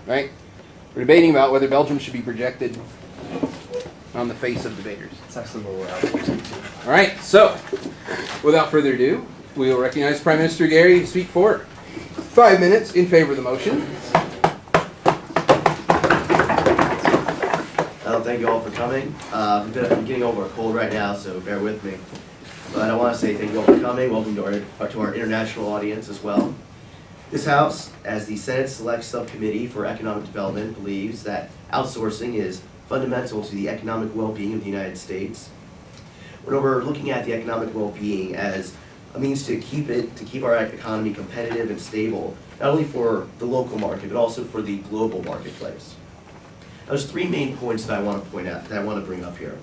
right? We're debating about whether Belgium should be projected on the face of debaters. That's actually what we're outsourcing to. All right, so without further ado, we will recognize Prime Minister Gary to speak for 5 minutes in favor of the motion. Thank you all for coming. I'm getting over a cold right now, so bear with me. But I want to say thank you all for coming. Welcome to our international audience as well. This House, as the Senate Select Subcommittee for Economic Development, believes that outsourcing is fundamental to the economic well-being of the United States. When we're looking at the economic well-being as a means to keep our economy competitive and stable, not only for the local market, but also for the global marketplace. Now, there's 3 main points that I want to point out, that I want to bring up here.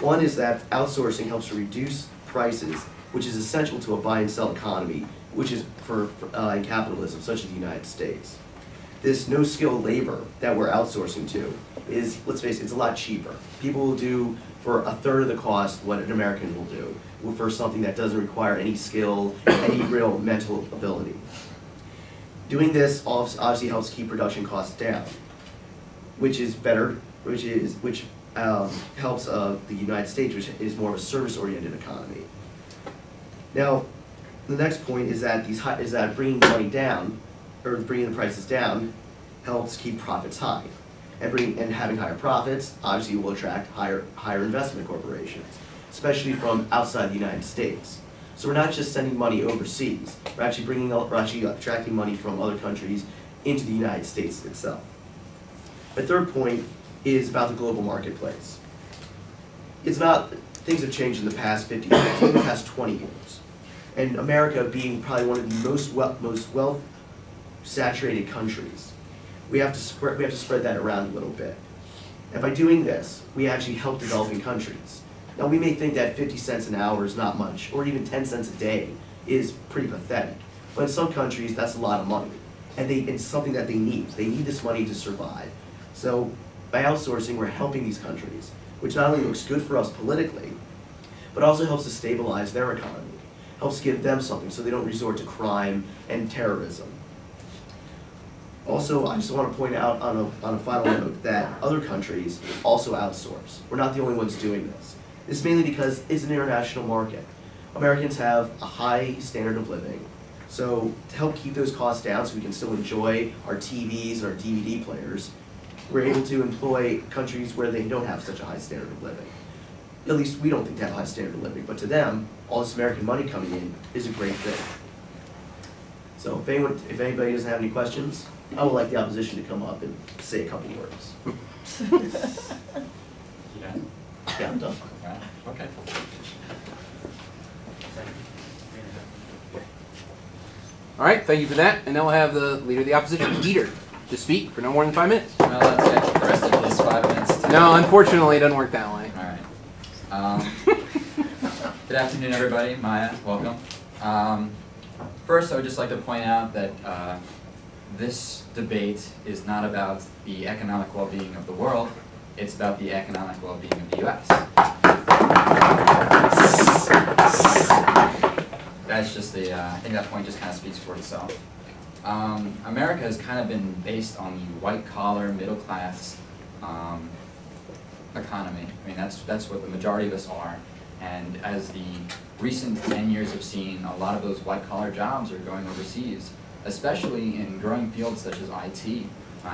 One is that outsourcing helps to reduce prices, which is essential to a buy and sell economy, which is in capitalism, such as the United States. This no-skill labor that we're outsourcing to is, let's face it, it's a lot cheaper. People will do for a third of the cost what an American will do for something that doesn't require any skill, any real mental ability. Doing this obviously helps keep production costs down, which is better, which helps the United States, which is more of a service-oriented economy. Now, the next point is that bringing money down, or bringing the prices down, helps keep profits high, and having higher profits obviously will attract higher investment corporations, especially from outside the United States. So we're not just sending money overseas; we're actually attracting money from other countries into the United States itself. My third point is about the global marketplace. Things have changed in the past 50 years, in the past 20 years. And America being probably one of the most wealth-saturated countries, we have to spread that around a little bit. And by doing this, we actually help developing countries. Now, we may think that 50 cents an hour is not much, or even 10 cents a day is pretty pathetic. But in some countries, that's a lot of money. And it's something that they need. They need this money to survive. So by outsourcing, we're helping these countries, which not only looks good for us politically, but also helps to stabilize their economy, helps give them something so they don't resort to crime and terrorism. Also, I just want to point out on a final note that other countries also outsource. We're not the only ones doing this. This is mainly because it's an international market. Americans have a high standard of living. So to help keep those costs down so we can still enjoy our TVs and our DVD players, we're able to employ countries where they don't have such a high standard of living. At least we don't think they have a high standard of living, but to them, all this American money coming in is a great thing. So if anybody doesn't have any questions, I would like the opposition to come up and say a couple words. Yeah. Yeah, I'm done. Okay. All right, thank you for that. And now we'll have the Leader of the Opposition, Peter, to speak for no more than 5 minutes. Well, let's get the rest of this 5 minutes. No, unfortunately, it doesn't work that way. All right. Good afternoon, everybody. Maya, welcome. First, I would just like to point out that this debate is not about the economic well-being of the world. It's about the economic well-being of the U.S. That's just I think that point just kind of speaks for itself. America has kind of been based on the white-collar, middle-class economy. I mean, that's what the majority of us are. And as the recent 10 years have seen, a lot of those white-collar jobs are going overseas, especially in growing fields such as IT.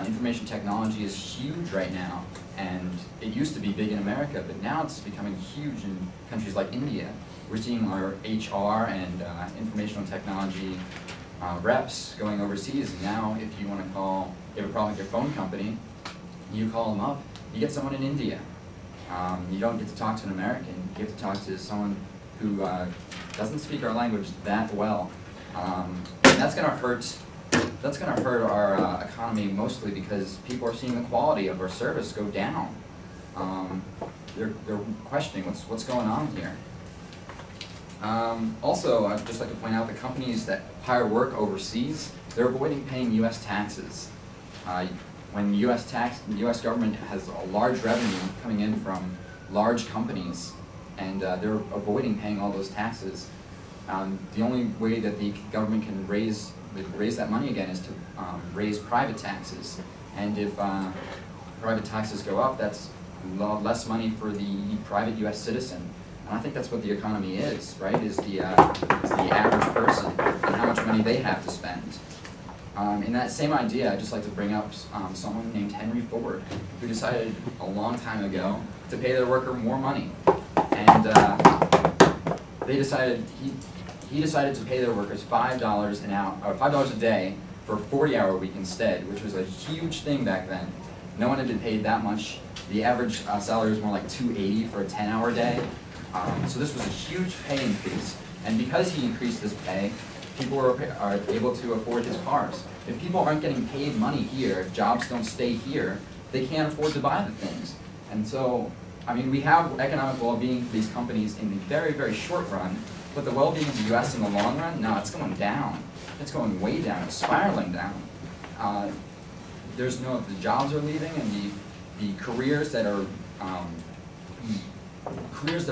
Information technology is huge right now, and it used to be big in America, but now it's becoming huge in countries like India. We're seeing our HR and informational technology reps going overseas. And now, if you want to call, you have a problem with your phone company, you call them up, you get someone in India. You don't get to talk to an American, you get to talk to someone who doesn't speak our language that well. And that's going to hurt. That's going to hurt our economy mostly because people are seeing the quality of our service go down. They're questioning what's going on here. Also, I'd just like to point out the companies that hire work overseas, they're avoiding paying U.S. taxes. When the U.S. government has a large revenue coming in from large companies, and they're avoiding paying all those taxes, the only way that the government can raise that money again is to raise private taxes. And if private taxes go up, that's less money for the private U.S. citizen. And I think that's what the economy is, right? Is the average person and how much money they have to spend. In that same idea, I'd just like to bring up someone named Henry Ford, who decided a long time ago to pay their worker more money. And he decided to pay their workers $5 an hour, or $5 a day for a 40-hour week instead, which was a huge thing back then. No one had been paid that much. The average salary was more like $280 for a 10-hour day. So this was a huge pay increase. And because he increased this pay, people are able to afford his cars. If people aren't getting paid money here, if jobs don't stay here, they can't afford to buy the things. And so, I mean, we have economic well-being for these companies in the very, very short run, but the well-being of the U.S. in the long run, no, it's going down. It's going way down. It's spiraling down. The jobs are leaving, and the careers that are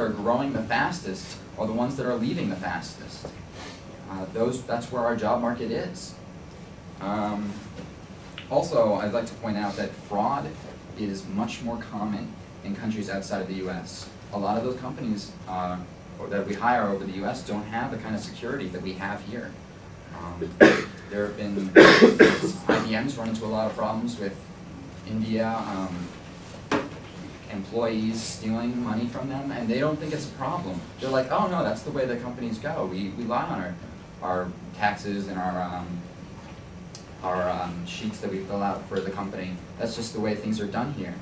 growing the fastest are the ones that are leaving the fastest. That's where our job market is. Also, I'd like to point out that fraud is much more common in countries outside of the U.S. A lot of those companies that we hire over the U.S. don't have the kind of security that we have here. There have been IBM's run into a lot of problems with India employees stealing money from them, and they don't think it's a problem. They're like, oh no, that's the way the companies go. We rely on our taxes and our sheets that we fill out for the company. That's just the way things are done here.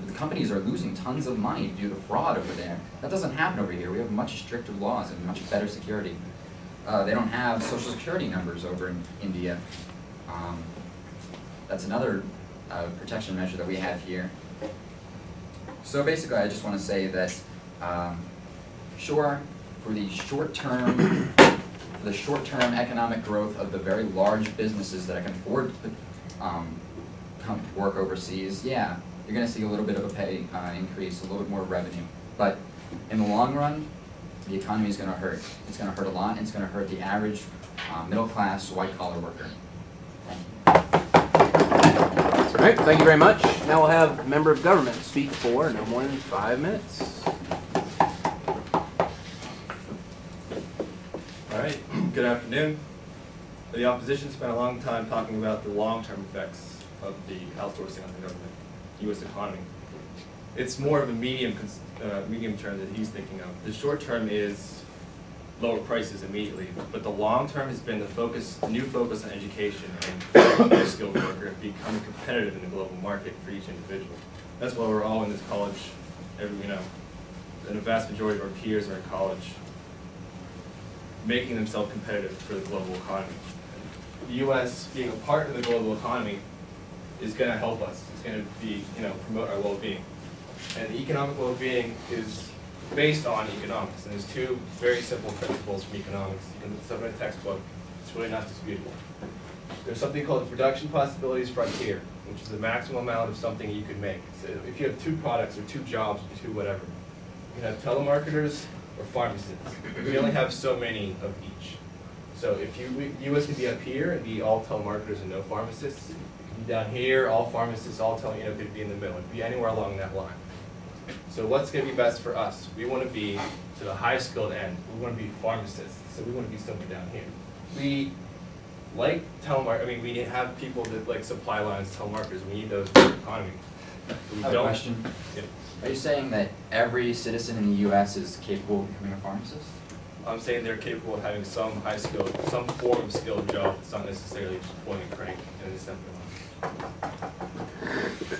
The companies are losing tons of money due to fraud over there. That doesn't happen over here. We have much stricter laws and much better security. They don't have social security numbers over in India. That's another protection measure that we have here. So basically, I just want to say that, sure, for the short-term economic growth of the very large businesses that can afford to work overseas, yeah, you're going to see a little bit of a pay increase, a little bit more revenue. But in the long run, the economy is going to hurt. It's going to hurt a lot, and it's going to hurt the average middle-class, white-collar worker. All right, thank you very much. Now we'll have a member of government speak for no more than 5 minutes. All right, good afternoon. The opposition spent a long time talking about the long-term effects of the outsourcing on the government, U.S. economy. It's more of a medium term that he's thinking of. The short term is lower prices immediately, but the long term has been the new focus on education and high skilled worker and becoming competitive in the global market for each individual. That's why we're all in this college, and a vast majority of our peers are in college, making themselves competitive for the global economy. The U.S. being a part of the global economy is going to help us. It's going to be, promote our well-being. And the economic well-being is based on economics. And there's two very simple principles from economics. You can look this up in a textbook. It's really not disputable. There's something called the production possibilities frontier, which is the maximum amount of something you can make. So if you have two products or two jobs or two whatever, you can have telemarketers or pharmacists. We only have so many of each. So if U.S. can be up here and be all telemarketers and no pharmacists, it can be down here, all pharmacists, all could be in the middle. It could be anywhere along that line. So what's going to be best for us? We want to be to the high skilled end. We want to be pharmacists. So we want to be somewhere down here. We like telemarketers. We have people that like supply lines, telemarketers. We need those for the economy. I have a question. Yeah. Are you saying that every citizen in the U.S. is capable of becoming a pharmacist? I'm saying they're capable of having some high skilled, some form of skilled job that's not necessarily just pulling a crank and an assembly line.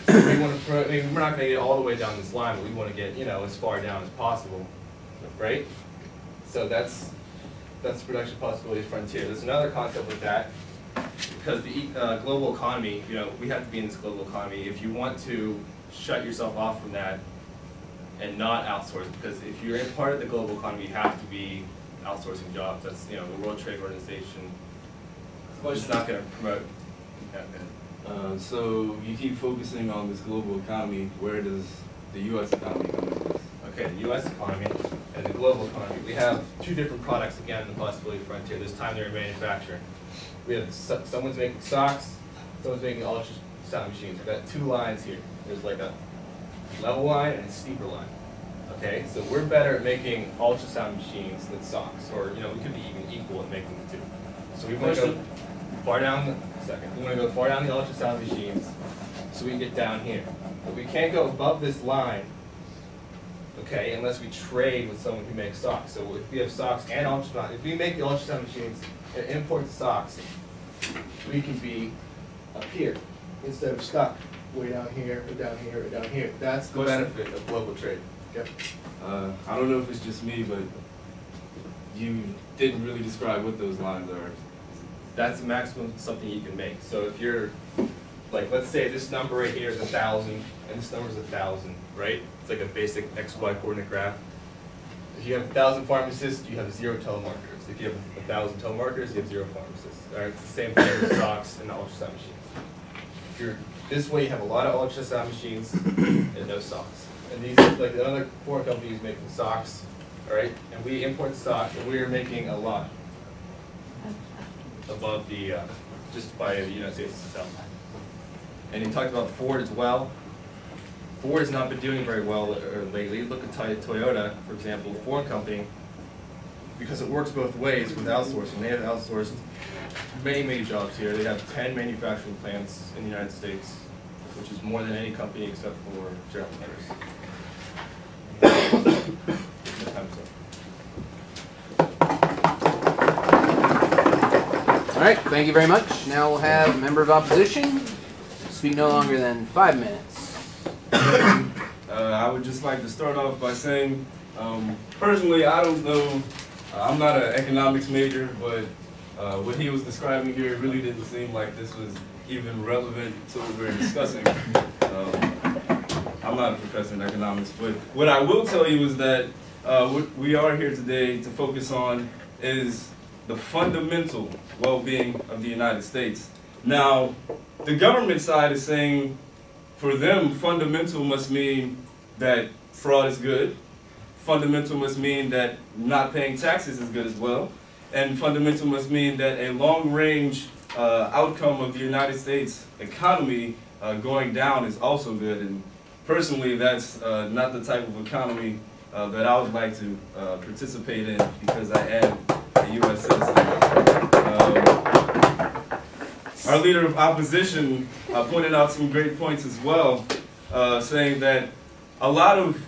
We want to, we're not going to get all the way down this line, but we want to get, as far down as possible, right? So that's the production possibilities frontier. There's another concept with that, because the global economy, we have to be in this global economy. If you want to shut yourself off from that and not outsource, because if you're in part of the global economy, you have to be outsourcing jobs. That's, the World Trade Organization. Well, it's not going to promote. So you keep focusing on this global economy. Where does the U.S. economy come into this? Okay, the U.S. economy and the global economy. We have two different products, again, in the possibility frontier. This time they're in manufacturing. We have someone's making socks, someone's making ultrasound machines. I've got 2 lines here. There's like a level line and a steeper line. Okay, so we're better at making ultrasound machines than socks, or we could be even equal at making the 2. So we want to go far down. We want to go far down the ultrasound machines, so we can get down here. But we can't go above this line, okay, unless we trade with someone who makes socks. So if we have socks and ultrasound, if we make the ultrasound machines and import the socks, we can be up here instead of stuck way down here, or down here, or down here. That's the benefit of global trade. Okay. I don't know if it's just me, but you didn't really describe what those lines are. That's the maximum something you can make. So if you're, like, let's say this number right here is 1,000, and this number is 1,000, right? It's like a basic XY coordinate graph. If you have 1,000 pharmacists, you have 0 telemarketers. If you have 1,000 telemarketers, you have 0 pharmacists. All right, it's the same thing with stocks and the ultrasound machines. If you're this way, you have a lot of ultrasound machines and no socks. And these, like the other 4 companies making socks, all right? And we import stock, and we are making a lot above the, just by the United States itself. And he talked about Ford as well. Ford has not been doing very well lately. Look at Toyota, for example, Ford company, because it works both ways with outsourcing. They have outsourced many, many jobs here. They have 10 manufacturing plants in the United States, which is more than any company except for General Motors. All right, thank you very much. Now we'll have a member of opposition speak no longer than 5 minutes. I would just like to start off by saying, personally, I don't know, I'm not an economics major, but what he was describing here really didn't seem like this was even relevant to what we're discussing. I'm not a professor in economics, but what I will tell you is that what we are here today to focus on is the fundamental well-being of the United States. Now, the government side is saying, for them, fundamental must mean that fraud is good. Fundamental must mean that not paying taxes is good as well. And fundamental must mean that a long-range outcome of the United States economy going down is also good. And personally, that's not the type of economy that I would like to participate in, because I am a U.S. citizen. Our leader of opposition pointed out some great points as well, saying that a lot of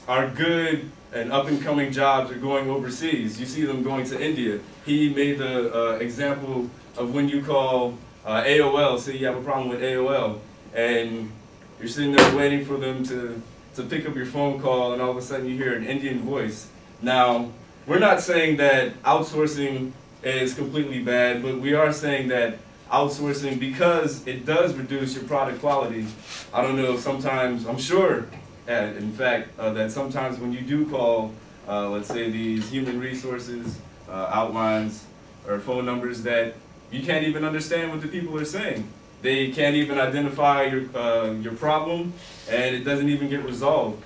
our good and up-and-coming jobs are going overseas. You see them going to India. He made the example of when you call AOL, say you have a problem with AOL, and you're sitting there waiting for them to pick up your phone call, and all of a sudden you hear an Indian voice. Now, we're not saying that outsourcing is completely bad, but we are saying that outsourcing, because it does reduce your product quality, I don't know, sometimes, I'm sure, in fact, that sometimes when you do call, let's say these human resources, outlines, or phone numbers, that you can't even understand what the people are saying. They can't even identify your problem, and it doesn't even get resolved.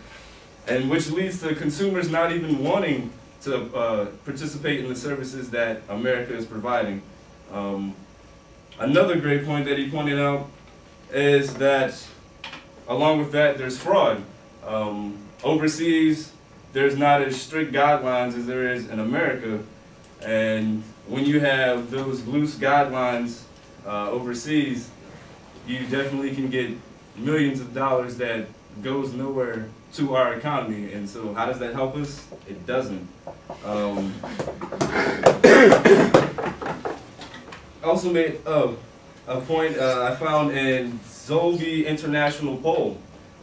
And which leads to consumers not even wanting to participate in the services that America is providing. Another great point that he pointed out is that, along with that, there's fraud. Overseas, there's not as strict guidelines as there is in America, and when you have those loose guidelines overseas, you definitely can get millions of dollars that goes nowhere to our economy. And so how does that help us? It doesn't. Also made a point I found in Zolby International poll.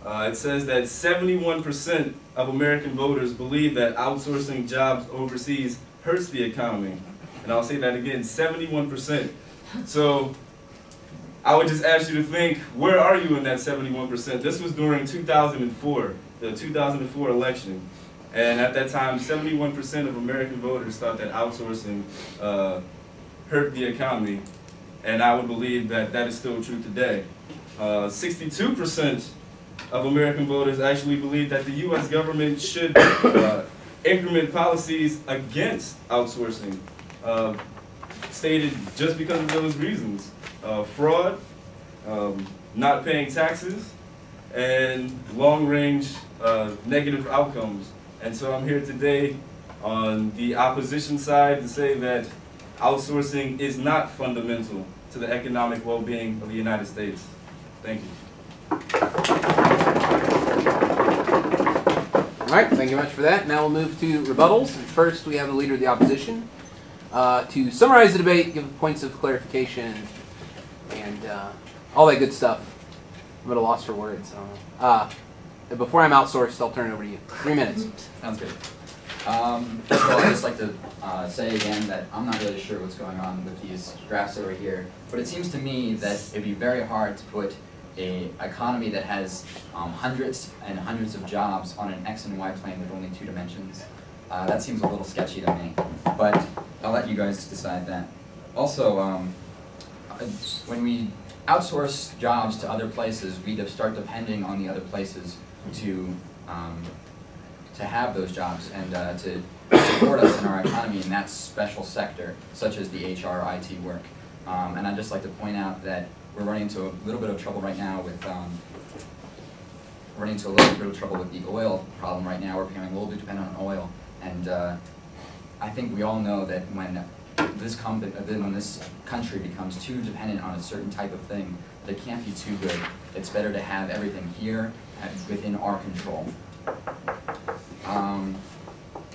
It says that 71% of American voters believe that outsourcing jobs overseas hurts the economy. And I'll say that again, 71%. So I would just ask you to think, where are you in that 71%? This was during 2004, the 2004 election. And at that time, 71% of American voters thought that outsourcing hurt the economy. And I would believe that that is still true today. 62% of American voters actually believe that the U.S. government should implement policies against outsourcing, stated just because of those reasons. Fraud, not paying taxes, and long-range negative outcomes. And so I'm here today on the opposition side to say that outsourcing is not fundamental to the economic well-being of the United States. Thank you. All right, thank you much for that. Now we'll move to rebuttals. And first, we have the leader of the opposition to summarize the debate, give points of clarification, and all that good stuff. I'm at a loss for words. Before I'm outsourced, I'll turn it over to you. 3 minutes. Sounds good. First of all, I'd just like to say again that I'm not really sure what's going on with these graphs over here, but it seems to me that it'd be very hard to put an economy that has hundreds and hundreds of jobs on an X and Y plane with only 2 dimensions. That seems a little sketchy to me, but I'll let you guys decide that. Also, when we outsource jobs to other places, we start depending on the other places to have those jobs and to support us in our economy in that special sector, such as the HR, IT work. And I'd just like to point out that we're running into a little bit of trouble right now with the oil problem right now. We're becoming a little bit dependent on oil, and I think we all know that when this country becomes too dependent on a certain type of thing, that it can't be too good. It's better to have everything here within our control.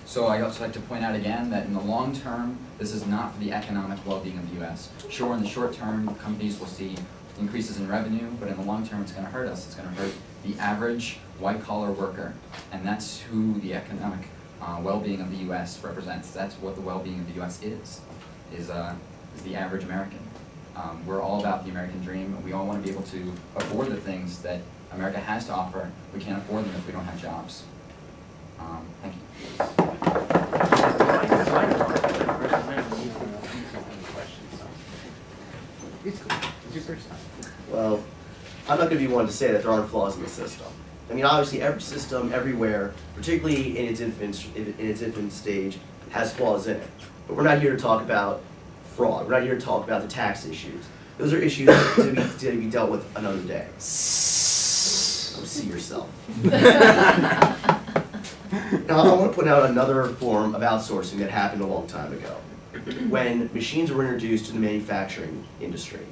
So I'd also like to point out again that in the long term, this is not for the economic well-being of the U.S. Sure, in the short term, companies will see increases in revenue, but in the long term, it's going to hurt us. It's going to hurt the average white-collar worker, and that's who the economic well-being of the U.S. represents. That's what the well-being of the U.S. is the average American. We're all about the American dream. We all want to be able to afford the things that America has to offer. We can't afford them if we don't have jobs. Thank you. It's cool. It's your first time. Well, I'm not going to be one to say that there aren't flaws in the system. I mean, obviously, every system, everywhere, particularly in its infant stage, has flaws in it. But we're not here to talk about fraud. We're not here to talk about the tax issues. Those are issues to be dealt with another day. Go see yourself. Now, I want to point out another form of outsourcing that happened a long time ago, when machines were introduced to the manufacturing industry.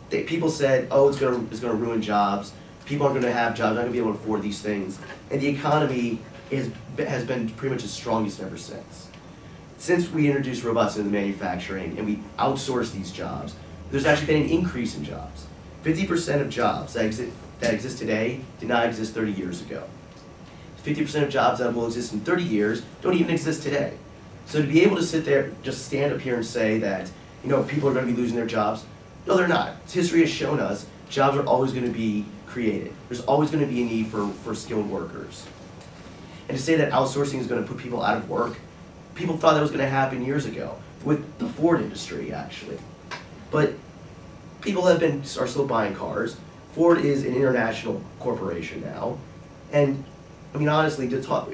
People said, oh, it's going to ruin jobs. People aren't going to have jobs. Not going to be able to afford these things. And the economy has been pretty much as strong as ever since. Since we introduced robots into manufacturing and we outsourced these jobs, there's actually been an increase in jobs. 50% of jobs that exist today did not exist 30 years ago. 50% of jobs that will exist in 30 years don't even exist today. So to be able to sit there, just stand up here and say that, you know, people are going to be losing their jobs, no, they're not. History has shown us jobs are always going to be created. There's always going to be a need for skilled workers. And to say that outsourcing is going to put people out of work, people thought that was going to happen years ago with the Ford industry, actually. But people are still buying cars. Ford is an international corporation now, and I mean, honestly, if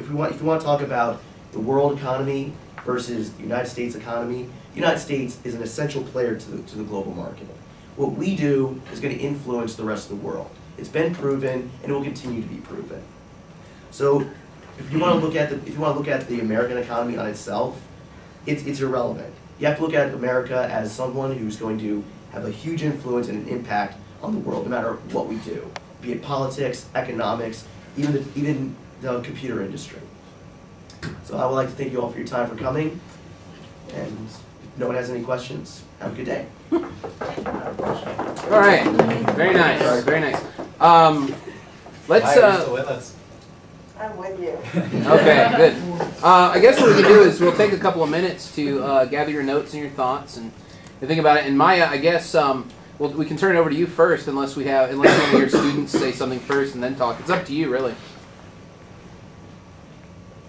you want to talk about the world economy versus the United States economy, the United States is an essential player to the global market. What we do is going to influence the rest of the world. It's been proven, and it will continue to be proven. So, if you want to look at the American economy on itself, it's irrelevant. You have to look at America as someone who's going to have a huge influence and an impact on the world, no matter what we do, be it politics, economics, even the computer industry. So I would like to thank you all for your time for coming, and if no one has any questions, have a good day. All right, very nice, very nice. Let's. Hi, are you still with us? I'm with you. Okay, good. I guess what we can do is we'll take a couple of minutes to gather your notes and your thoughts and think about it. And Maya, I guess we can turn it over to you first, unless one of your students say something first and then talk. It's up to you, really.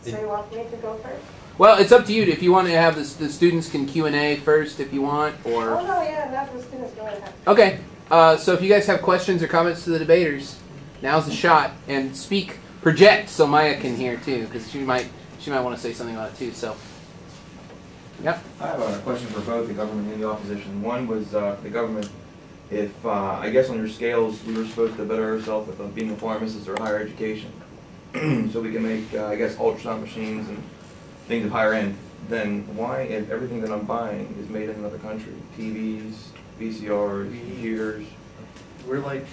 So you want me to go first? Well, it's up to you. If you want to have the students can Q&A first, if you want, or. Oh no, yeah, not the students. Go ahead. Okay. So if you guys have questions or comments to the debaters, now's the shot. And project, so Maya can hear too, because she might want to say something about it too. So. Yep. I have a question for both the government and the opposition. One was the government. if, I guess on your scales, we were supposed to better ourselves with being a pharmacist or higher education, so we can make, I guess, ultrasound machines and things of higher end, then why, if everything that I'm buying is made in another country? TVs, VCRs, computers. We're like,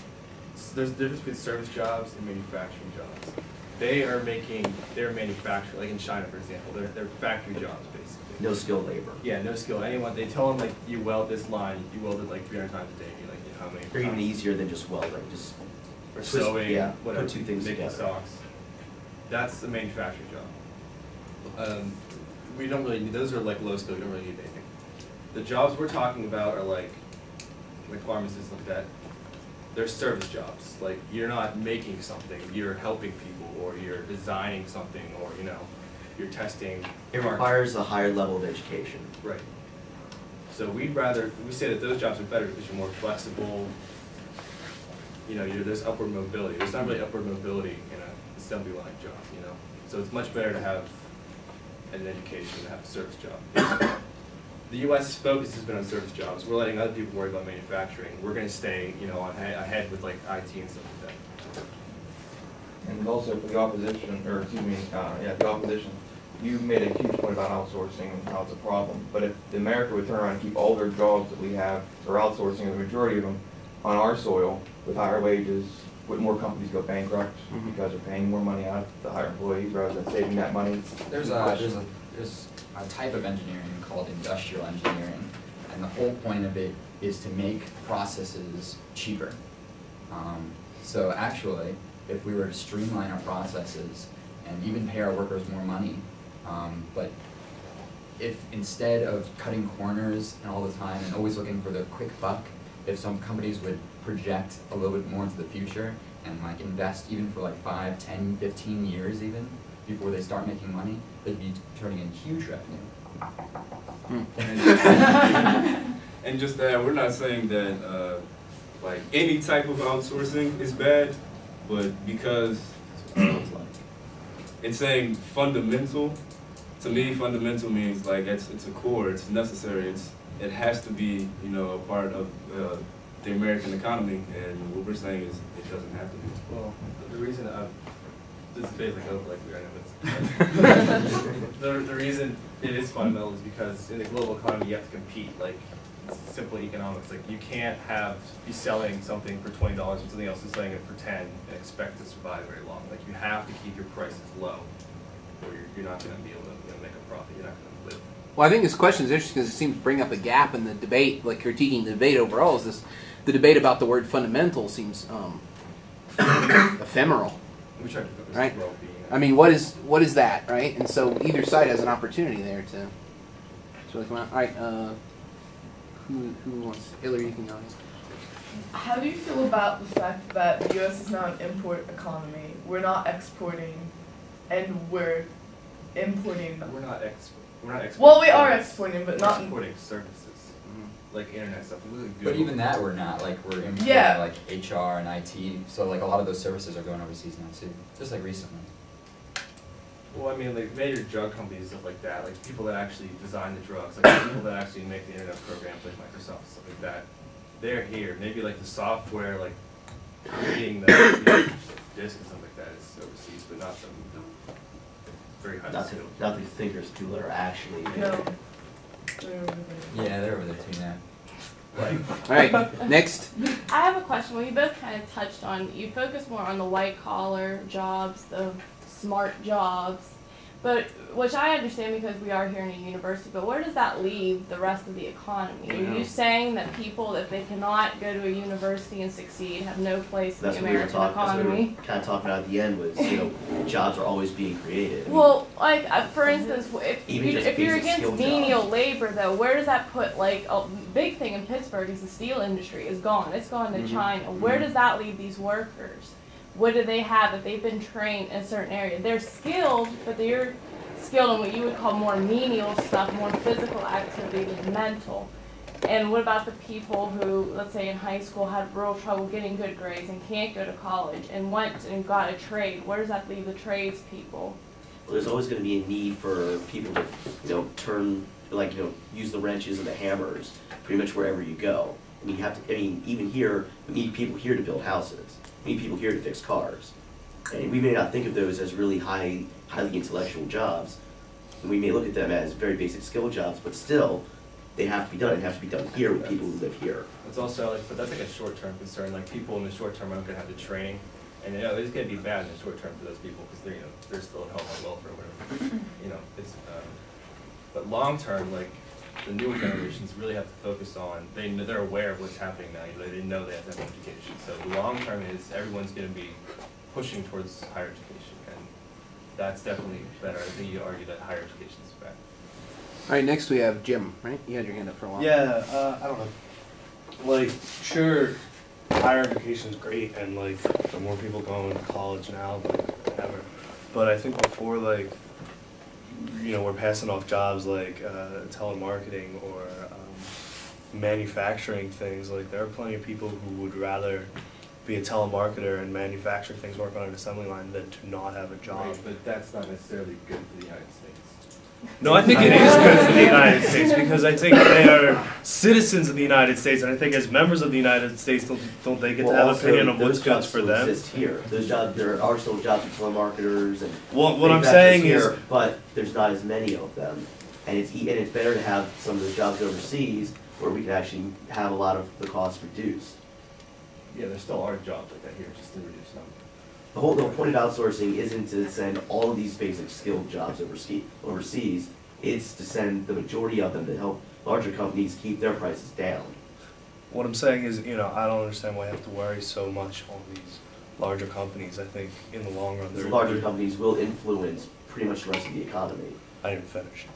there's a difference between service jobs and manufacturing jobs. They're manufacturing, like in China, for example, they're factory jobs, basically. No skilled labor. Yeah, no skill. Anyone, they tell them, like, you weld this line, you weld it like 300 times a day. You're like, how many They're even times? easier than just welding, just Or twist- sewing, yeah, whatever, put two things making together. socks. That's a manufacturing job. We don't really need, those are like low skill, you don't really need anything. The jobs we're talking about are like pharmacists like that. They're service jobs. Like, you're not making something, you're helping people, or you're designing something, or, you know, you're testing. It parts. requires a higher level of education. Right. So we say that those jobs are better because you're more flexible. You know, there's upward mobility. There's not really upward mobility in an assembly line job, you know. So it's much better to have an education than to have a service job. The U.S. focus has been on service jobs. We're letting other people worry about manufacturing. We're going to stay, you know, ahead with like IT and stuff like that. And also for the opposition, or excuse me, the opposition, you made a huge point about outsourcing and how it's a problem. But if America would turn around and keep all their jobs that we have, or outsourcing the majority of them, on our soil with higher wages, would more companies go bankrupt because they're paying more money out to hire employees rather than saving that money? There's a type of engineering called industrial engineering, and the whole point of it is to make processes cheaper. So actually, if we were to streamline our processes and even pay our workers more money, but if instead of cutting corners and all the time and always looking for the quick buck, if some companies would project a little bit more into the future and like invest even for like 5, 10, 15 years even before they start making money, they'd be turning in huge revenue. And just that, we're not saying that like any type of outsourcing is bad, but because it's saying fundamental. To me, fundamental means like it's a core, it's necessary, it has to be, you know, a part of the American economy, and what we're saying is it doesn't have to be. Well, the reason this is basically over like we are now, the reason it is fundamental is because in the global economy you have to compete. Like, it's simple economics. Like, you can't be selling something for $20 and something else is selling it for 10 and expect to survive very long. Like, you have to keep your prices low, or you're not going to be able to make a profit. You're not going to live. Well, I think this question is interesting because it seems to bring up a gap in the debate, like critiquing the debate overall. The debate about the word fundamental seems ephemeral. We try to focus Right. on well-being. I mean, what is that, right? And so either side has an opportunity there to really come out. All right, who wants? Hillary, you can go. How do you feel about the fact that the U.S. is now an import economy? We're not exporting, and we're importing. We're not exporting. Well, we are exporting, but We're not. exporting services, like internet stuff. But even that we're not, like we're importing Yeah. like HR and IT, so like a lot of those services are going overseas now too, just like recently. Well, I mean, like major drug companies, stuff like that, like people that actually design the drugs, like people that actually make the internet programs, like Microsoft, stuff like that. They're here. Maybe like the software, like creating the disk and stuff like that is overseas, but not the very high skill. Not the thinkers too that are actually. No. Yeah, they're over there too now. All right, next. I have a question. Well, you both kind of touched on, you focus more on the white collar jobs, the smart jobs, but which I understand because we are here in a university, but where does that leave the rest of the economy? Are you saying that people, if they cannot go to a university and succeed, have no place in That's the what we were American talking. That's what we economy? were kind of talking about at the end was, jobs are always being created. Well, like for instance, Even just if you're basic against skill menial jobs. labor, though, where does that put? Like a big thing in Pittsburgh is the steel industry is gone. It's gone to China. Where does that leave these workers? What do they have if they've been trained in a certain area? They're skilled, but they're skilled in what you would call more menial stuff, more physical activity than mental. And what about the people who, let's say in high school, had real trouble getting good grades and can't go to college and went and got a trade? Where does that leave the tradespeople? Well, there's always going to be a need for people to, turn, use the wrenches and the hammers pretty much wherever you go. I mean, you have to, I mean, even here, we need people here to build houses. We need people here to fix cars. And we may not think of those as really highly intellectual jobs. And we may look at them as very basic skill jobs, but still, they have to be done. It has to be done here with people who live here. It's also like, but that's like a short-term concern. Like people in the short term aren't gonna have the training, and you know it's gonna be bad in the short term for those people because they're they're still at home on welfare or whatever. It's but long term, like the newer generations really have to focus on. They're aware of what's happening now. They know they have to have education. So the long term is everyone's gonna be pushing towards higher education, and that's definitely better. I think you argue that higher education is better. All right, next we have Jim, right? You had your hand up for a while. Yeah, I don't know. Like, sure, higher education is great, and like, the more people going to college now, like, whatever. But I think before, like, we're passing off jobs like telemarketing or manufacturing things. Like, there are plenty of people who would rather be a telemarketer and manufacture things, work on an assembly line, than to not have a job. Right, but that's not necessarily good for the United States. No, I think it is good for the United States because I think they are citizens of the United States, and I think as members of the United States, don't they get to have an opinion of what's good for them? Exist here. Those jobs, there are still jobs for telemarketers and what I'm saying here, is, but there's not as many of them, and it's better to have some of those jobs overseas where we can actually have a lot of the costs reduced. Yeah, there still are jobs like that here, just in reduced number. The whole point of outsourcing isn't to send all of these basic skilled jobs overseas. It's to send the majority of them to help larger companies keep their prices down. what I'm saying is, I don't understand why I have to worry so much on these larger companies. I think in the long run, The larger companies will influence pretty much the rest of the economy. I didn't finish.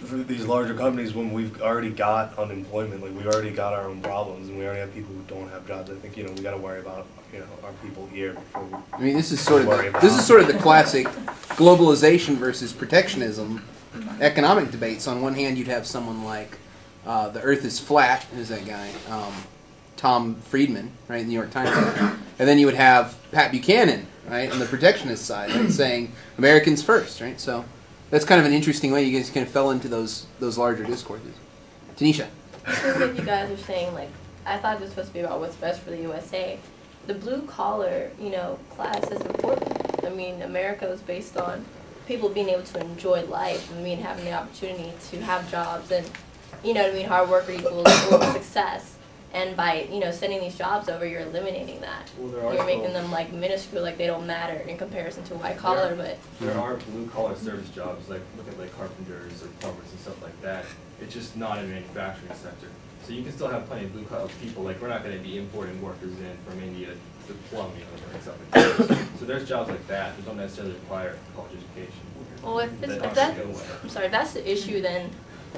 For these larger companies, when we've already got unemployment, like we've already got our own problems, and we already have people who don't have jobs. I think we got to worry about our people here before we. I mean, this is sort of the classic globalization versus protectionism economic debates. On one hand, you'd have someone like the Earth is flat. Who's that guy? Tom Friedman, right, in the New York Times, and then you would have Pat Buchanan, right, on the protectionist side, right, saying Americans first, right? So that's kind of an interesting way you guys kind of fell into those larger discourses. Tanisha. What you guys are saying, like, I thought this was supposed to be about what's best for the USA. The blue collar, class is important. I mean, America was based on people being able to enjoy life. I mean, having the opportunity to have jobs and, hard work equals success. And by, sending these jobs over, you're eliminating that. Well, you're making them, like, minuscule, like they don't matter in comparison to white collar, but... There are blue-collar service jobs, like, look at, like, carpenters or plumbers and stuff like that. It's just not in the manufacturing sector. So you can still have plenty of blue-collar people. Like, we're not going to be importing workers in from India to plumb, and stuff like that. So there's jobs like that that don't necessarily require college education. Well, if that's the issue, then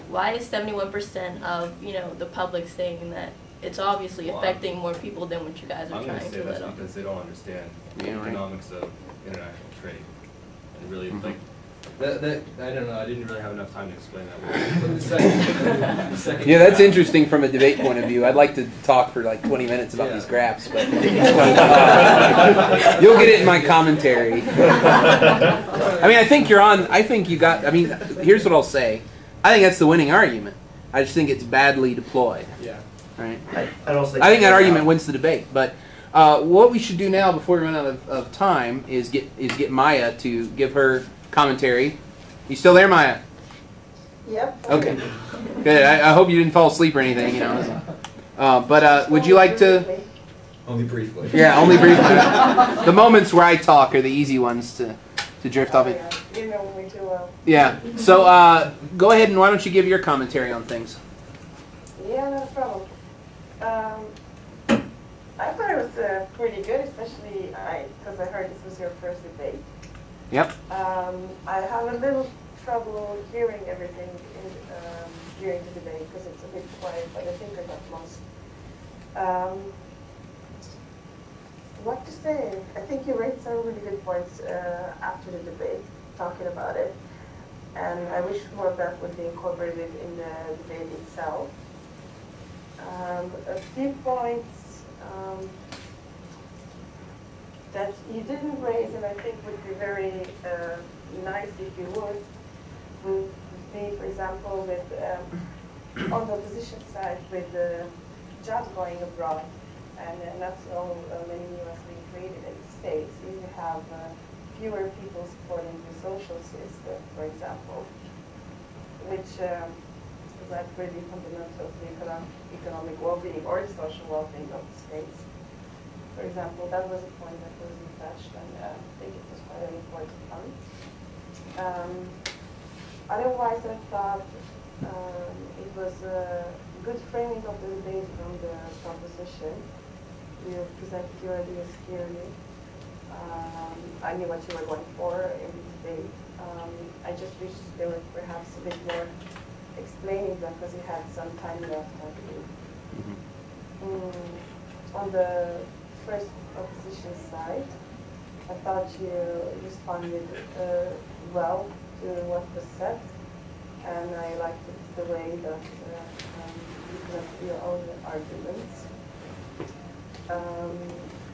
why is 71% of, the public saying that it's obviously affecting more people than what you guys are trying to I'm going to say let that's on? because they don't understand the economics of international trade. And really, like, I don't know, I didn't really have enough time to explain that. But the second Yeah, that's interesting from a debate point of view. I'd like to talk for like 20 minutes about these graphs, but you'll get it in my commentary. I mean, I think here's what I'll say. I think that's the winning argument. I just think it's badly deployed. Yeah. Right. I think that argument wins the debate. But what we should do now, before we run out of time, is get Maya to give her commentary. You still there, Maya? Yep. Okay. Good. I hope you didn't fall asleep or anything. But would you like to? Only briefly. Yeah, only briefly. The moments where I talk are the easy ones to drift off. You know me too well. Yeah. So go ahead and why don't you give your commentary on things? Yeah, no problem. I thought it was pretty good, especially because I heard this was your first debate. Yep. I have a little trouble hearing everything during the debate because it's a bit quiet, but I think I got most. What to say? I think you raised some really good points after the debate, talking about it, and I wish more of that would be incorporated in the debate itself. A few points that you didn't raise, and I think would be very nice if you would be, for example, with on the position side with the jobs going abroad and not so many new ones being created in the States, you have fewer people supporting the social system, for example, which is not really fundamental to the economic well-being or the social well-being of the States. For example, that was a point that wasn't touched, and I think it was quite an important one. Otherwise, I thought it was a good framing of the debate from the proposition. You presented your ideas clearly. I knew what you were going for in the debate. I just wish there were perhaps a bit more explaining them because you had some time left, I believe. On the first opposition side, I thought you responded well to what was said, and I liked the way that you presented your own arguments.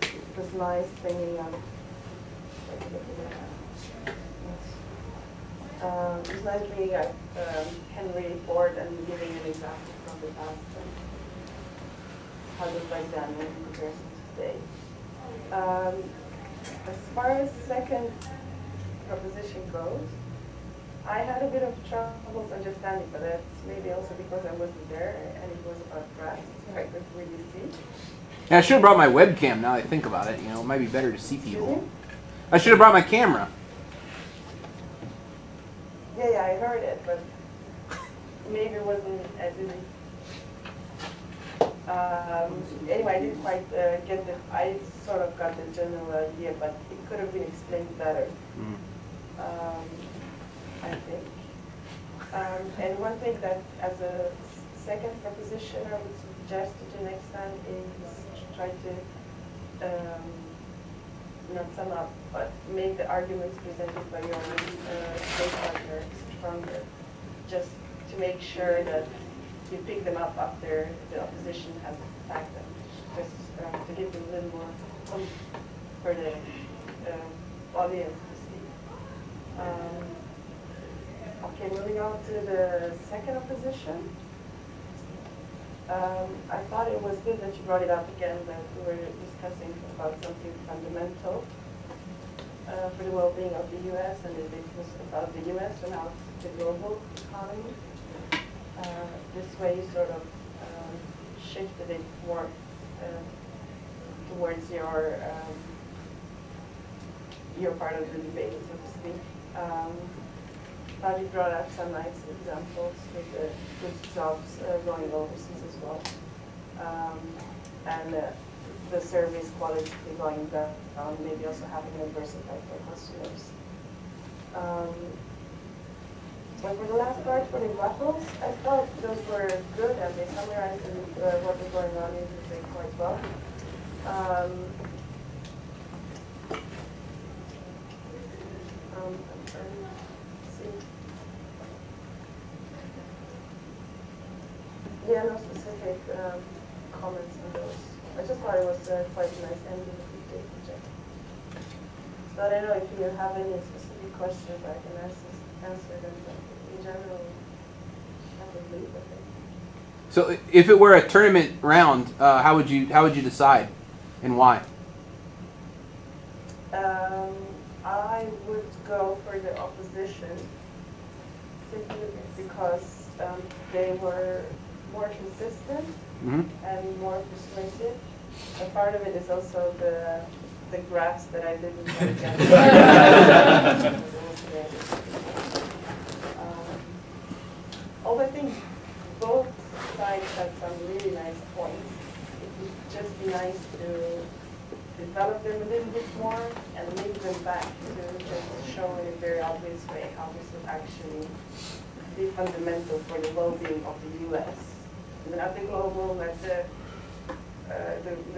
It was nice bringing up. It was nice bringing up Henry Ford and giving an example from the past and how it was like done in comparison to today. As far as the second proposition goes, I had a bit of trouble understanding, but that's maybe also because I wasn't there and it was about grass, so I couldn't really see. Yeah, I should have brought my webcam now that I think about it. You know, it might be better to see people. I should have brought my camera. Yeah, I heard it, but maybe it wasn't as easy. Anyway, I didn't quite get the, I sort of got the general idea, but it could have been explained better, I think. And one thing that as a second proposition I would suggest to do next time is try to not sum up, but make the arguments presented by your state partner stronger, just to make sure that you pick them up after the opposition has attacked them, just to give them a little more oomph for the audience to see. Okay, moving on to the second opposition. I thought it was good that you brought it up again, that we were discussing about something fundamental for the well-being of the U.S. and it was about the U.S. and how the global economy. This way you sort of shifted it more towards your part of the debate, so to speak. Thought you brought up some nice examples with the good jobs going overseas as well, and the service quality going down, maybe also having an adverse effect on customers. But for the last part, for the rebuttals, I thought those were good and they summarized what was going on in the debate quite well. Yeah, no specific comments on those. I just thought it was quite a nice ending of the debate project. So I don't know if you have any specific questions I can answer them, but in general, I would leave with it. So, if it were a tournament round, how would you decide, and why? I would go for the opposition simply because they were more consistent and more persuasive. And part of it is also the graphs that I didn't look at. Although I think both sides had some really nice points. It would just be nice to develop them a little bit more and link them back to just show in a very obvious way how this would actually be fundamental for the well-being of the U.S. Not the global, not the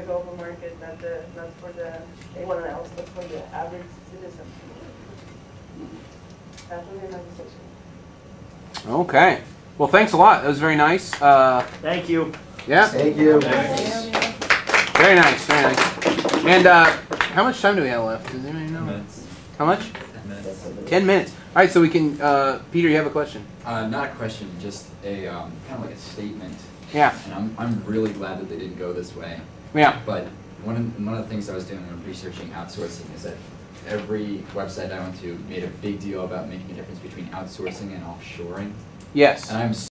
global market, not for anyone else, but for the average citizen. That would be my position. Okay. Well, thanks a lot. That was very nice. Thank you. Yeah. Thank you. Very nice. Very nice. And how much time do we have left? Does anybody know? 10 minutes. How much? 10 minutes. minutes. 10 minutes. All right, so we can, Peter, you have a question? Not a question, just a kind of like a statement. Yeah. And I'm really glad that they didn't go this way. Yeah. But one of the things I was doing when researching outsourcing is that every website I went to made a big deal about making a difference between outsourcing and offshoring. Yes. And I'm